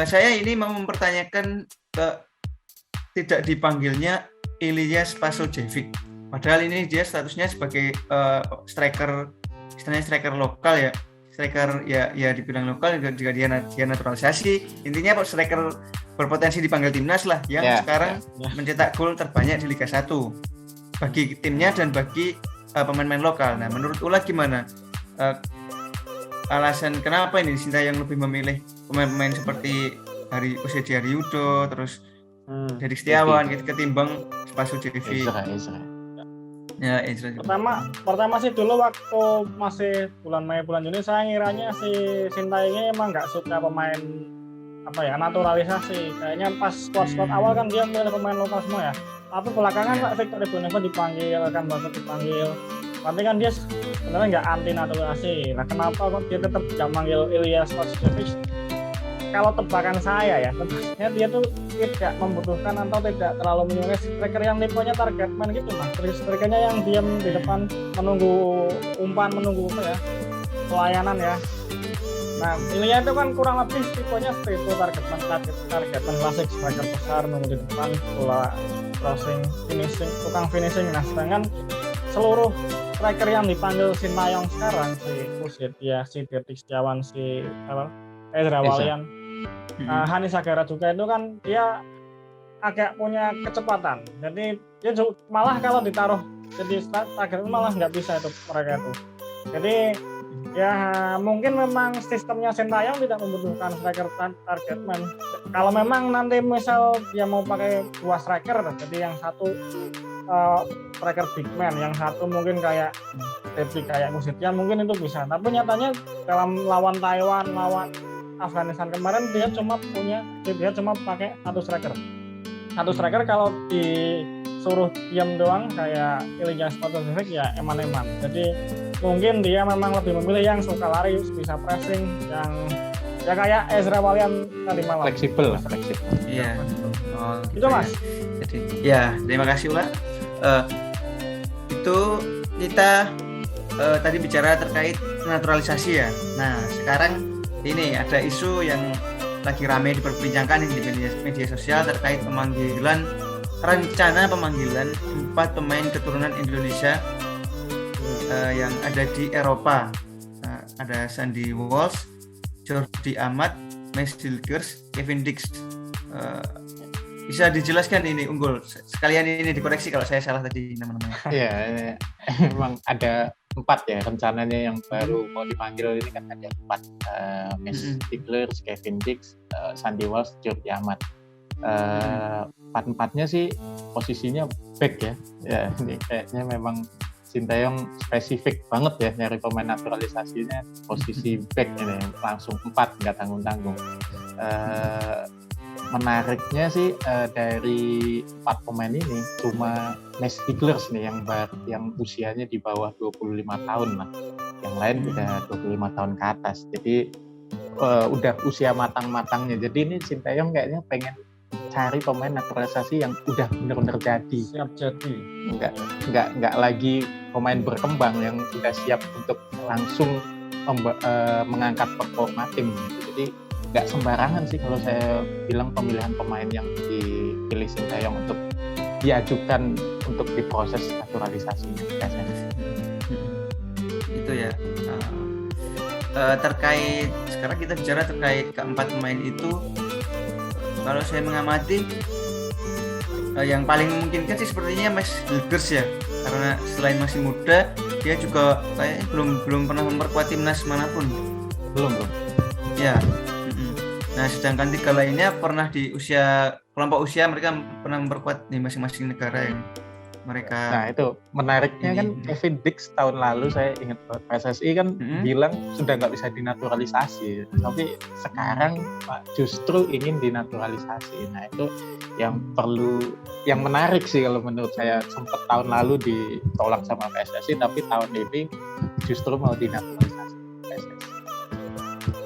saya ini mau mempertanyakan tidak dipanggilnya Ilyas Pasojevic. Padahal ini dia statusnya sebagai striker, istilahnya striker lokal ya. Striker ya dibilang lokal juga dia naturalisasi. Intinya striker berpotensi dipanggil timnas lah yang sekarang mencetak gol terbanyak di Liga 1 bagi timnya dan bagi pemain-pemain lokal. Nah, menurut Ula gimana? Alasan kenapa ini Sintayong lebih memilih pemain-pemain seperti Usedi Haryudo, terus Dedik Setiawan gitu ketimbang Pasojevic. Ya, pertama sih dulu waktu masih bulan Mei bulan Juni saya ngiranya si Sintayong emang nggak suka pemain naturalisasi. Kayaknya pas squad awal kan dia milih pemain lokal semua ya. Tapi belakangan Pak Victor Ibonevo dipanggil, kan Bapak dipanggil. Berarti kan dia sebenarnya nggak anti naturalisasi. Nah, kenapa kok dia tetap nggak manggil Ilyas Pasojevic? Kalau tebakan saya ya, tentunya dia tuh tidak membutuhkan atau tidak terlalu menyukai striker yang tipenya target man gitu mas. Strikernya yang diam di depan menunggu umpan, menunggu pelayanan ya. Nah, Ilyas itu kan kurang lebih tipenya seperti itu, target man klasik, striker besar nunggu di depan, bola crossing, finishing, tukang finishing. Nah, sedangkan seluruh striker yang dipanggil Sintayong sekarang, si Usedi, si Dedik Setiawan, si Ezra Walian, Hanis Sagara juga itu kan dia agak punya kecepatan. Jadi dia malah kalau ditaruh jadi target malah nggak bisa itu mereka itu. Jadi ya mungkin memang sistemnya Sintayong tidak membutuhkan striker target man. Kalau memang nanti misal dia mau pakai 2 striker, jadi yang satu striker big man, yang satu mungkin kayak Musitian mungkin itu bisa. Tapi nyatanya dalam lawan Taiwan, lawan Afghanistan kemarin dia cuma pakai satu striker kalau disuruh diam doang kayak Ilyas Pasojevic ya eman-eman. Jadi mungkin dia memang lebih memilih yang suka lari, bisa pressing, yang ya kayak Ezra Walian tadi malam. Fleksibel. Iya. Itu mas. Jadi ya terima kasih Ula. Itu kita tadi bicara terkait naturalisasi ya. Nah sekarang ini ada isu yang lagi ramai diperbincangkan di media sosial terkait rencana pemanggilan 4 pemain keturunan Indonesia yang ada di Eropa. Ada Sandy Walsh, Jordi Amat, Max Hilgers, Kevin Dix. Bisa dijelaskan ini Unggul? Sekalian ini dikoreksi kalau saya salah tadi nama-namanya. Iya, memang ada 4 ya rencananya yang baru mau dipanggil ini kan ada 4 Max Hilgers, Kevin Dix, Sandy Walsh, Jordi Amat. 4-4-nya sih posisinya back ya. Ya ini kayaknya memang Sintayong spesifik banget ya nyari pemain naturalisasinya posisi back ini langsung 4 nggak tanggung-tanggung. Menariknya sih dari 4 pemain ini cuma Max Hilgers nih yang usianya di bawah 25 tahun lah. Yang lain udah 25 tahun ke atas. Jadi udah usia matang-matangnya. Jadi ini Sintayong kayaknya pengen cari pemain naturalisasi yang udah benar-benar jadi. Siap jadi. Enggak lagi pemain berkembang yang udah siap untuk langsung mengangkat performa tim. Jadi nggak sembarangan sih kalau saya bilang pemilihan pemain yang dipilih Sintayong untuk diajukan untuk diproses naturalisasinya. Itu ya. Terkait sekarang kita bicara terkait keempat pemain itu, kalau saya mengamati yang paling memungkinkan sih sepertinya Max Hilgers ya, karena selain masih muda dia juga kayaknya belum pernah memperkuat timnas manapun. Belum. Ya. Nah, sedangkan 3 lainnya pernah di kelompok usia mereka pernah memperkuat di masing-masing negara yang mereka. Nah, itu menariknya kan Kevin Dix tahun lalu saya ingat PSSI kan bilang sudah nggak bisa dinaturalisasi, tapi sekarang justru ingin dinaturalisasi. Nah, itu yang menarik sih kalau menurut saya. Sempat tahun lalu ditolak sama PSSI, tapi tahun ini justru mau dinaturalisasi.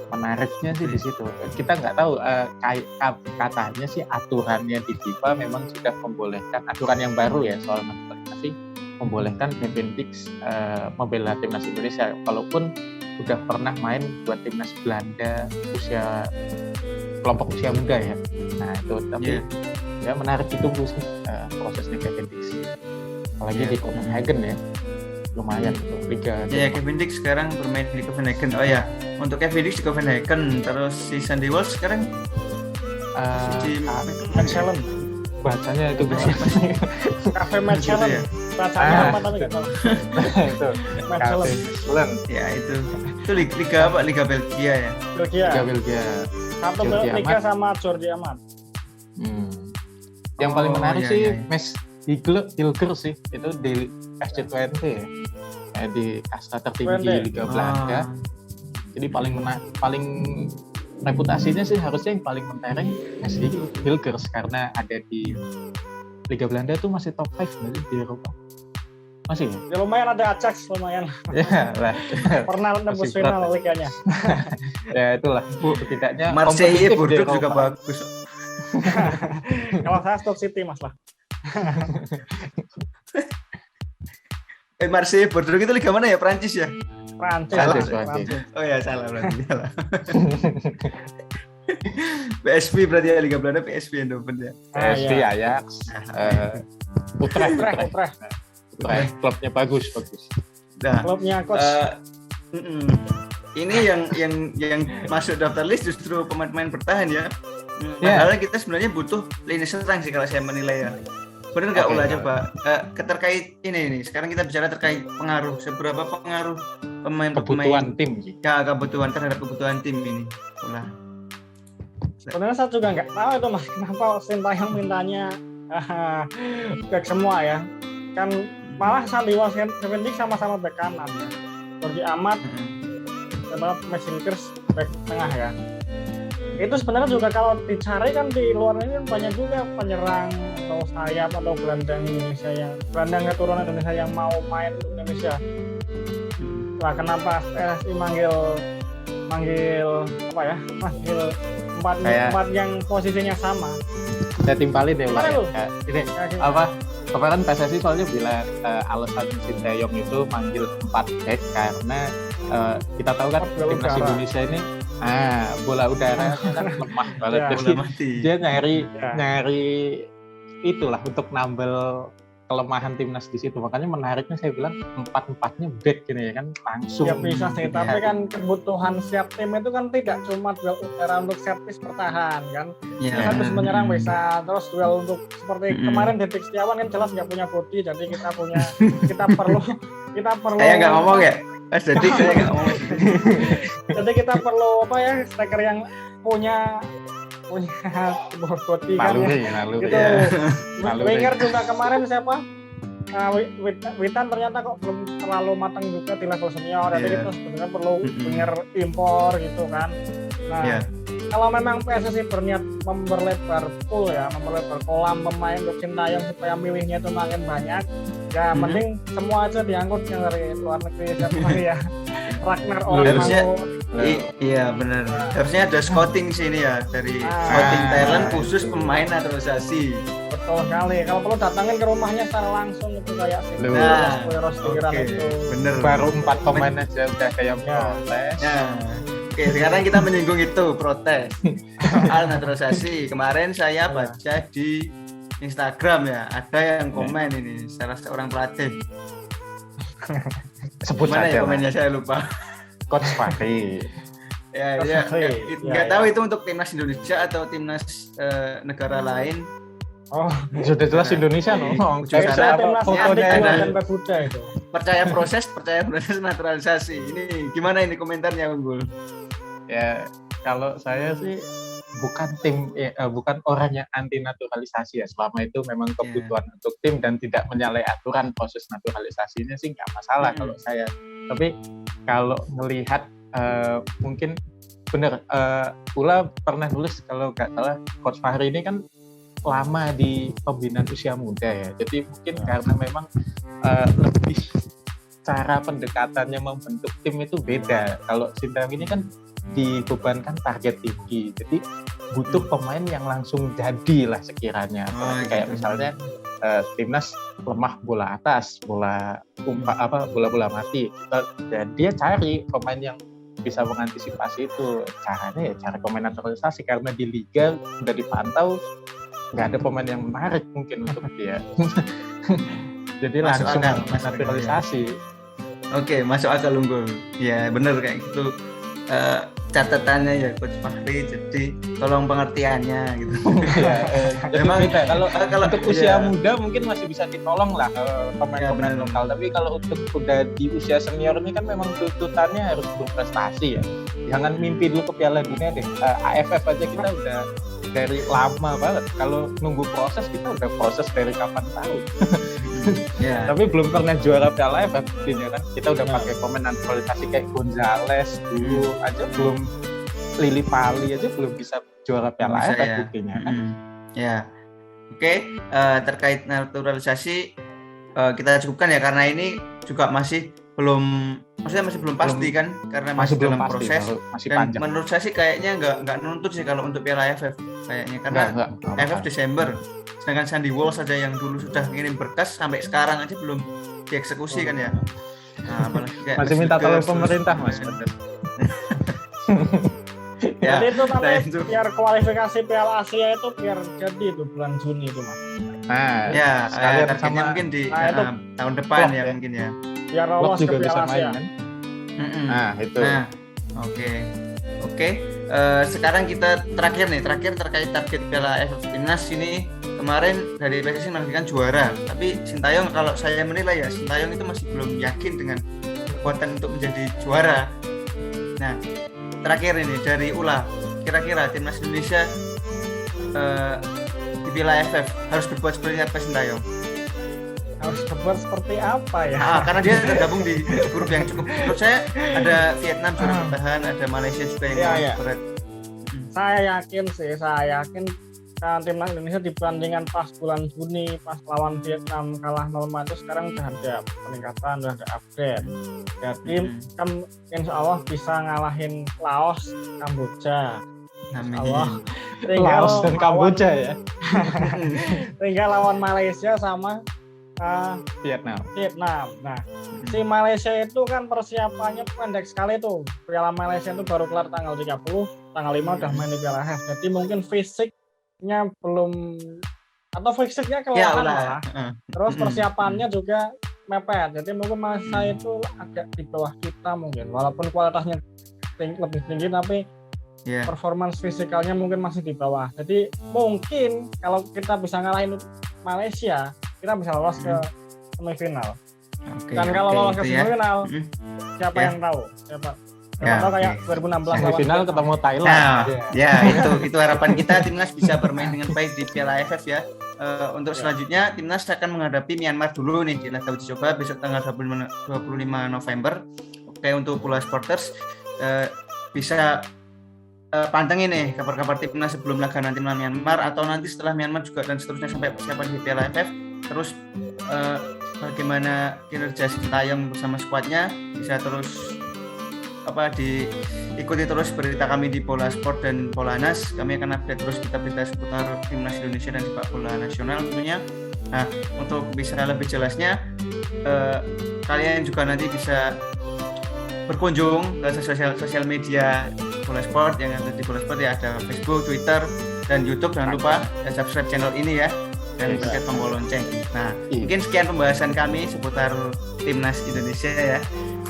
Menariknya sih di situ. Kita nggak tahu katanya sih aturannya di FIFA memang sudah membolehkan, aturan yang baru ya soal naturalisasi membolehkan Kevin Dix membela timnas Indonesia walaupun udah pernah main buat timnas Belanda usia kelompok usia muda ya. Nah itu tapi Iya. ya menarik ditunggu sih prosesnya Kevin Dix. Apalagi Iya. di Copenhagen ya, lumayan tuh Liga. Ya, Kevin Dix sekarang bermain di Copenhagen. Oh ya, untuk Kevin Dix di Copenhagen, terus si Sandy Walsh sekarang di Mechelen, bacanya itu Cafe Mechelen, ya. bacanya apa tapi nggak tahu. itu Mechelen, Bulan Ya itu liga apa? Liga Belgia ya. Belgia. Belgia. Satu Jordi Liga Amat. sama Jordi Amat. Yang paling Oh, menarik iya, sih iya. Mes Hilger sih, itu di FC20 ya. Di kasta tertinggi 20. Liga Belanda. Jadi paling reputasinya sih harusnya yang paling mentereng Mes Hilgers karena ada di Liga Belanda tuh masih top 5 nanti di Eropa. Masih ya? Ya lumayan ada Ajax lumayan. Ya lah. Pernah nembus Masih berat. final liganya. Ya itulah. Setidaknya Marseille kompetitif di Bordeaux juga Eropa. bagus. Kalau saya Stoke City mas lah. Marseille Bordeaux itu liga mana ya? Prancis ya? Prancis. Prancis. Oh ya, salah berarti. Salah. PSV berarti ya, Liga Belanda PSV Eindhoven ya. PSV, iya. Ajax, Utrecht. Utrecht. Klubnya bagus. Nah, Klubnya coach. ini yang masuk daftar list justru pemain-pemain bertahan ya. Ya. Padahal kita sebenarnya butuh lini serang sih kalau saya menilai ya. Benar nggak Oke, Ula ya. coba terkait ini sekarang kita bicara terkait pengaruh, seberapa pengaruh Kebutuhan tim. ya kebutuhan terhadap kebutuhan tim ini Ula. Sebenarnya saya juga nggak tahu itu mas kenapa Sintayong mintanya back semua ya. Kan malah Sandy Walsh dan Kevin Dix sama-sama back kanan. Jordi Amat sama Mes Hilgers back tengah ya. Itu sebenarnya juga kalau dicari kan di luar ini banyak juga penyerang atau sayap atau gelandang keturunan Indonesia yang mau main untuk Indonesia. Lah kenapa PSSI manggil apa ya? Manggil empat yang posisinya sama. Saya timpalin deh Mana lu? ya. Ini Kayak apa? Kemarin PSSI soalnya bilang alasan Sintayong itu manggil 4 back karena kita tahu kan Bola timnas udara. Indonesia ini bola udara kan lemah banget. Ya. Jadi Bola mati. dia nyari itulah untuk nambel kelemahan timnas di situ. Makanya menariknya saya bilang 4-4-nya back gini ya kan langsung. ya bisa sih, tapi kan kebutuhan siap tim itu kan tidak cuma duel udara untuk set piece bertahan kan. Ya. Kita terus menyerang bisa, terus duel untuk seperti kemarin Detik Setiawan kan jelas nggak punya body, jadi kita perlu Saya nggak ngomong ya. Jadi saya nggak ngomong. jadi kita perlu apa ya striker yang punya body kan ya. Lalu Gitu. ya. Winger juga kemarin siapa? Witan ternyata kok belum terlalu matang juga di level senior, jadi Iya. kita sebenarnya perlu winger impor gitu kan. Nah, Iya. kalau memang PSSI berniat memperlebar pool ya, memperlebar kolam pemain untuk Sintayong supaya milihnya itu makin banyak, ya mending semua aja diangkut yang dari luar negeri siapa ya. Ragnar orang Harusnya mau iya benar. Harusnya ada scouting sini ya dari scouting Thailand khusus pemain naturalisasi. betul sekali. Kalau perlu datangin ke rumahnya secara langsung itu kayak Nah, Rostiran oke, itu. bener. baru 4 pemain aja udah kayak protes. Nah, oke sekarang kita menyinggung itu protes soal naturalisasi. Kemarin saya baca di Instagram ya, ada yang komen ini salah seorang pelatih. Sebut Gimana ya saja komennya saya lupa. Coach Fahri. Ya, Coach dia Fahri. nggak Ya, tahu ya. itu untuk timnas Indonesia atau timnas negara lain. Oh, Sudah jelas Indonesia Oke. no. Saya saya apa, timnas fotonya anti ada. dan Garuda itu. percaya proses naturalisasi. Ini gimana ini komentarnya Unggul? Ya kalau saya sih bukan orang yang anti naturalisasi ya, selama itu memang kebutuhan untuk tim dan tidak menyalahi aturan proses naturalisasinya sih nggak masalah kalau saya. Tapi kalau melihat mungkin benar Ula pernah nulis kalau nggak salah Coach Fahri ini kan lama di pembinaan usia muda ya, jadi mungkin karena memang lebih cara pendekatannya membentuk tim itu beda. Kalau Sintayong ini kan dibebankan target tinggi, jadi butuh pemain yang langsung jadi lah sekiranya. Kayak misalnya timnas lemah bola atas, bola mati. Dan dia cari pemain yang bisa mengantisipasi itu. Caranya ya cara pemain naturalisasi, karena di liga udah dipantau nggak ada pemain yang menarik mungkin untuk dia. Jadi Masuk langsung akal, main masuk akal, naturalisasi. Oke, masuk akal Unggul. Ya bener kayak gitu. Catatannya ya Coach Fahri, jadi tolong pengertiannya gitu. Jadi Memang beda. Kalau untuk usia iya. muda mungkin masih bisa ditolong lah pemain-pemain benar. lokal. Tapi kalau untuk udah di usia senior ini kan memang tuntutannya harus berprestasi ya. Jangan mimpi dulu ke Piala Dunia deh. AFF aja kita udah dari lama banget. Kalau nunggu proses kita udah proses dari kapan tahu. Ya. Tapi belum pernah juara Piala AFF buktinya kan. Kita udah pakai pemain naturalisasi kayak Gonzales dulu aja belum, Lili Pali aja belum bisa juara Piala Bisa, AFF ya. buktinya kan. Ya. Oke, terkait naturalisasi kita cukupkan ya, karena ini juga masih belum, maksudnya masih belum pasti kan, karena masih belum dalam pasti, proses. masih Dan panjang. menurut saya sih kayaknya nggak nuntut sih kalau untuk Piala AFF kayaknya, karena Enggak. AFF Desember, sedangkan Sandy Walsh aja yang dulu sudah ngirim berkas sampai sekarang aja belum dieksekusi kan ya. Nah, apalagi kayak Masih minta tolong terus- pemerintah terus- Mas. Ya, Jadi itu nah tapi itu. biar kualifikasi Piala Asia itu biar jadi itu bulan Juni itu Mas. Nah, Ya, sekalian targetnya sama mungkin di Nah, itu tahun depan blok ya ya. mungkin ya. Biar blok lolos ke juga bisa Piala main Asia. kan. Mm-mm. Nah, itu. Nah, oke. Sekarang kita terakhir terkait target Piala AFF Timnas ini. Kemarin dari PSSI menargetkan juara, tapi Sintayong kalau saya menilai ya, Sintayong itu masih belum yakin dengan kekuatan untuk menjadi juara. Nah, terakhir ini dari Ula, kira-kira Timnas Indonesia di Piala AFF harus berbuat seperti apa Sintayong? Harus berbuat seperti apa ya? Karena dia tergabung di grup yang cukup, menurut saya ada Vietnam juara bertahan, ada Malaysia juga yang Iya. berat. Saya yakin timnas Indonesia dibandingkan pas bulan Juni pas lawan Vietnam kalah 0-5 itu sekarang udah ada peningkatan, udah ada upgrade. Jadi kan insya Allah bisa ngalahin Laos, Kamboja. Allah. Amin. Laos dan Kamboja ya. Tinggal lawan Malaysia sama Vietnam. Nah, si Malaysia itu kan persiapannya pendek sekali tuh. Piala Malaysia itu baru kelar tanggal 30, tanggal 5 udah main di Piala AFF. Jadi mungkin fisiknya belum, atau fisiknya kelelahan malah. Terus persiapannya juga mepet. Jadi mungkin Malaysia itu agak di bawah kita mungkin. Walaupun kualitasnya lebih tinggi tapi performance fisikalnya mungkin masih di bawah. Jadi mungkin kalau kita bisa ngalahin Malaysia, kita bisa lolos ke semifinal. Dan kalau lolos ke semifinal, siapa yang tahu? Siapa tahu kayak 2016 semifinal ketemu Thailand. Nah, itu harapan kita Timnas bisa bermain dengan baik di Piala AFF ya. Untuk selanjutnya Timnas akan menghadapi Myanmar dulu nih di laga uji coba besok tanggal 25 November. Oke, untuk Bola Sporters bisa pantengin nih kabar-kabar Timnas sebelum laga nanti melawan Myanmar, atau nanti setelah Myanmar juga, dan seterusnya sampai persiapan di Piala AFF. Terus bagaimana kinerja Sintayong bersama skuadnya, bisa terus diikuti terus berita kami di Bola Sport dan Polanas. Kami akan update terus berita seputar Timnas Indonesia dan sepak bola nasional tentunya. Nah, untuk bisa lebih jelasnya kalian juga nanti bisa berkunjung ke sosial media Bola Sport yang ada di Bola Sport ya, ada Facebook, Twitter, dan YouTube. Jangan lupa subscribe channel ini ya, dan pencet tombol lonceng. Nah, mungkin sekian pembahasan kami seputar Timnas Indonesia ya.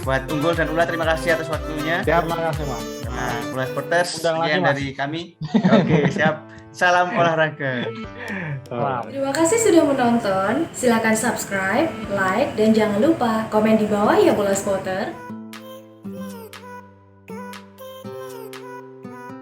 Buat Unggul dan Ula, terima kasih atas waktunya. Terima kasih Mas. Nah, Bola Sporters, Undang sekian lagi, dari kami. Oke, siap. Salam olahraga. Terima kasih sudah menonton. Silakan subscribe, like, dan jangan lupa komen di bawah ya Bola Spotter.